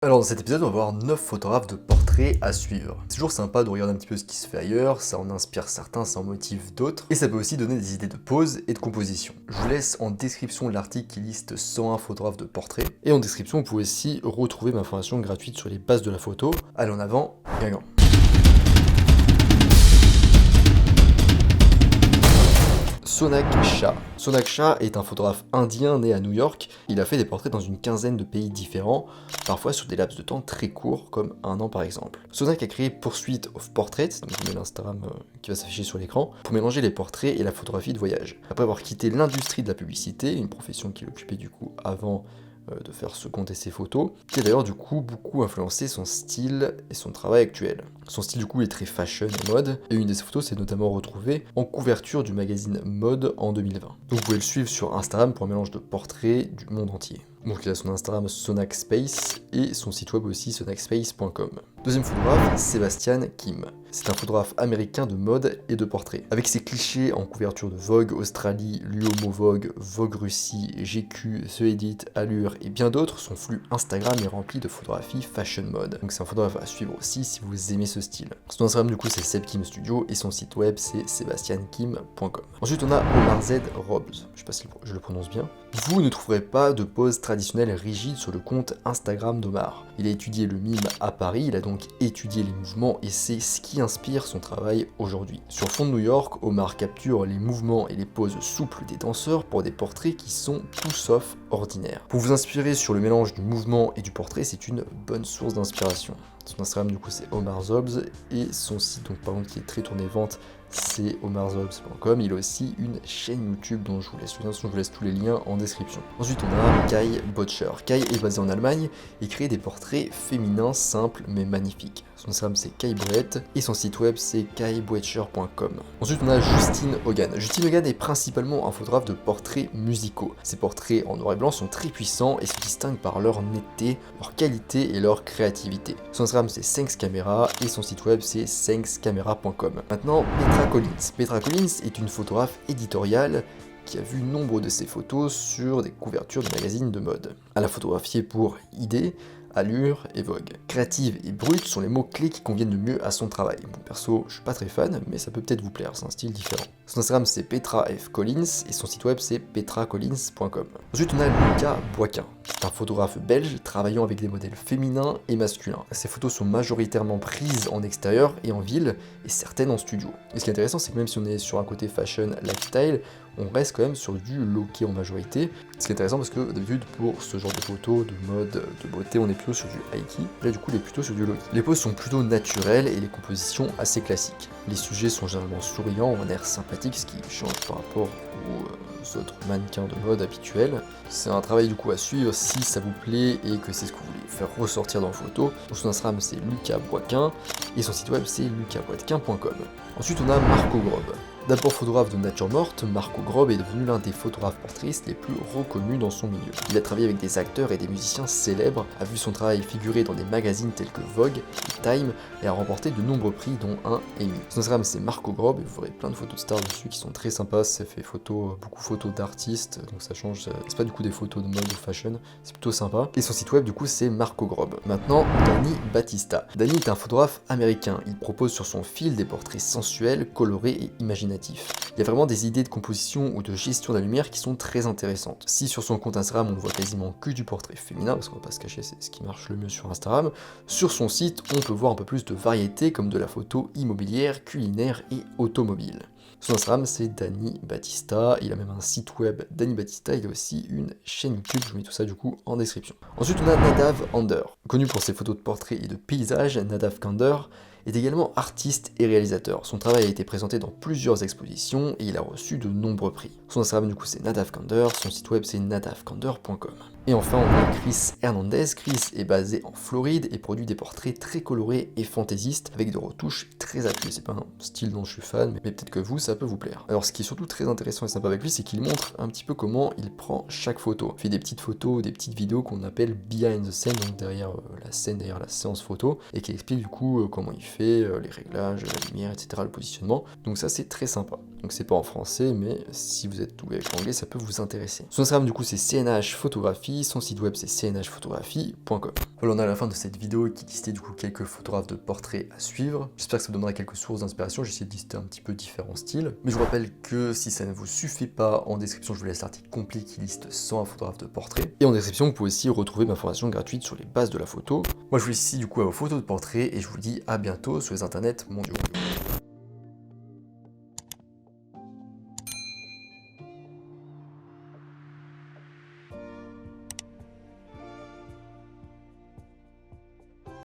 Alors dans cet épisode, on va voir 9 photographes de portraits à suivre. C'est toujours sympa de regarder un petit peu ce qui se fait ailleurs, ça en inspire certains, ça en motive d'autres, et ça peut aussi donner des idées de pose et de composition. Je vous laisse en description l'article qui liste 101 photographes de portraits, et en description vous pouvez aussi retrouver ma formation gratuite sur les bases de la photo. Allez en avant, gagnant. Sonak Shah. Sonak Shah est un photographe indien né à New York. Il a fait des portraits dans une quinzaine de pays différents, parfois sur des laps de temps très courts, comme un an par exemple. Sonak a créé Pursuit of Portraits, donc je mets l'Instagram qui va s'afficher sur l'écran, pour mélanger les portraits et la photographie de voyage. Après avoir quitté l'industrie de la publicité, une profession qu'il occupait du coup avant de faire ce compte et ses photos, qui a d'ailleurs du coup beaucoup influencé son style et son travail actuel. Son style du coup est très fashion et mode, et une de ses photos s'est notamment retrouvée en couverture du magazine Mode en 2020. Donc vous pouvez le suivre sur Instagram pour un mélange de portraits du monde entier. Donc il a son Instagram Sonakspace et son site web aussi sonakspace.com. Deuxième photographe, Sebastian Kim. C'est un photographe américain de mode et de portrait. Avec ses clichés en couverture de Vogue Australie, L'Uomo Vogue, Vogue Russie, GQ, The Edit, Allure et bien d'autres, son flux Instagram est rempli de photographies fashion mode. Donc c'est un photographe à suivre aussi si vous aimez ce style. Son Instagram du coup c'est Seb Kim Studio et son site web c'est sebastiankim.com. Ensuite on a Omar Z Robs, je sais pas si je le prononce bien. Vous ne trouverez pas de pose traditionnelle rigide sur le compte Instagram d'Omar. Il a étudié le mime à Paris, il a donc étudié les mouvements et c'est ce qui inspire son travail aujourd'hui. Sur fond de New York, Omar capture les mouvements et les poses souples des danseurs pour des portraits qui sont tout sauf ordinaires. Pour vous inspirer sur le mélange du mouvement et du portrait, c'est une bonne source d'inspiration. Son Instagram du coup c'est Omar Zobs et son site donc par contre qui est très tourné vente c'est omarzobs.com. Il a aussi une chaîne YouTube dont je vous laisse le lien, sinon je vous laisse tous les liens en description. Ensuite on a Kai Botcher. Kai est basé en Allemagne et crée des portraits féminins simples mais magnifiques. Son Instagram c'est Kai Brett et son site web c'est kaibretcher.com. Ensuite on a Justine Hogan. Justine Hogan est principalement un photographe de portraits musicaux. Ses portraits en noir et blanc sont très puissants et se distinguent par leur netteté, leur qualité et leur créativité. Son Instagram c'est Senx Camera et son site web c'est senxcamera.com. Maintenant Petra Collins. Petra Collins est une photographe éditoriale qui a vu nombre de ses photos sur des couvertures de magazines de mode. Elle a photographié pour ID, Allure et Vogue. Créative et brute sont les mots-clés qui conviennent le mieux à son travail. Bon, perso, je suis pas très fan, mais ça peut peut-être vous plaire, c'est un style différent. Son Instagram c'est Petra F. Collins et son site web c'est petracollins.com. Ensuite on a Lucas Boisquin. C'est un photographe belge travaillant avec des modèles féminins et masculins. Ses photos sont majoritairement prises en extérieur et en ville, et certaines en studio. Et ce qui est intéressant, c'est que même si on est sur un côté fashion, lifestyle, on reste quand même sur du low-key en majorité. Ce qui est intéressant parce que d'habitude, pour ce genre de photos, de mode, de beauté, on est plutôt sur du high-key. Là du coup, il est plutôt sur du low-key. Les poses sont plutôt naturelles et les compositions assez classiques. Les sujets sont généralement souriants, ont un air sympathique, ce qui change par rapport aux autres mannequins de mode habituels. C'est un travail du coup à suivre si ça vous plaît et que c'est ce que vous voulez faire ressortir dans vos photos. Son Instagram c'est Lucas Boisquin et son site web c'est lucasboisquin.com. Ensuite on a Marco Grob. D'abord photographe de nature morte, Marco Grob est devenu l'un des photographes portraits les plus reconnus dans son milieu. Il a travaillé avec des acteurs et des musiciens célèbres, a vu son travail figurer dans des magazines tels que Vogue et Time et a remporté de nombreux prix dont un Emmy. Son Instagram c'est Marco Grob et vous verrez plein de photos de stars dessus qui sont très sympas, ça fait beaucoup de photos d'artistes, donc ça change, c'est pas du coup des photos de mode ou fashion, c'est plutôt sympa. Et son site web du coup c'est Marco Grob. Maintenant, Danny Batista. Danny est un photographe américain, il propose sur son fil des portraits sensuels, colorés et imaginatifs. Il y a vraiment des idées de composition ou de gestion de la lumière qui sont très intéressantes. Si sur son compte Instagram on ne voit quasiment que du portrait féminin, parce qu'on va pas se cacher, c'est ce qui marche le mieux sur Instagram, sur son site on peut voir un peu plus de variété comme de la photo immobilière, culinaire et automobile. Son Instagram c'est Danny Batista, il a même un site web Danny Batista, il a aussi une chaîne YouTube, je vous mets tout ça du coup en description. Ensuite on a Nadav Kander. Connu pour ses photos de portraits et de paysages, Nadav Kander est également artiste et réalisateur. Son travail a été présenté dans plusieurs expositions et il a reçu de nombreux prix. Son Instagram du coup c'est Nadav Kander, son site web c'est nadavkander.com. Et enfin on a Chris Hernandez. Chris est basé en Floride et produit des portraits très colorés et fantaisistes avec des retouches très appuyées. C'est pas un style dont je suis fan, mais peut-être que vous ça peut vous plaire. Alors ce qui est surtout très intéressant et sympa avec lui, c'est qu'il montre un petit peu comment il prend chaque photo. Il fait des petites photos, des petites vidéos qu'on appelle behind the scene, donc derrière la scène, derrière la séance photo, et qui explique du coup comment il fait les réglages, la lumière, etc., le positionnement. Donc ça c'est très sympa. donc c'est pas en français, mais si vous êtes doué avec l'anglais, ça peut vous intéresser. Son Instagram du coup c'est CNH Photographie, son site web c'est cnhphotographie.com. Voilà, on est à la fin de cette vidéo qui listait du coup quelques photographes de portraits à suivre. J'espère que ça vous donnera quelques sources d'inspiration, j'ai essayé de lister un petit peu différents styles. Mais je vous rappelle que si ça ne vous suffit pas, en description je vous laisse l'article complet qui liste 101 photographes de portraits. Et en description vous pouvez aussi retrouver ma formation gratuite sur les bases de la photo. Moi je vous laisse ici du coup à vos photos de portraits et je vous dis à bientôt sur les internets mondiaux.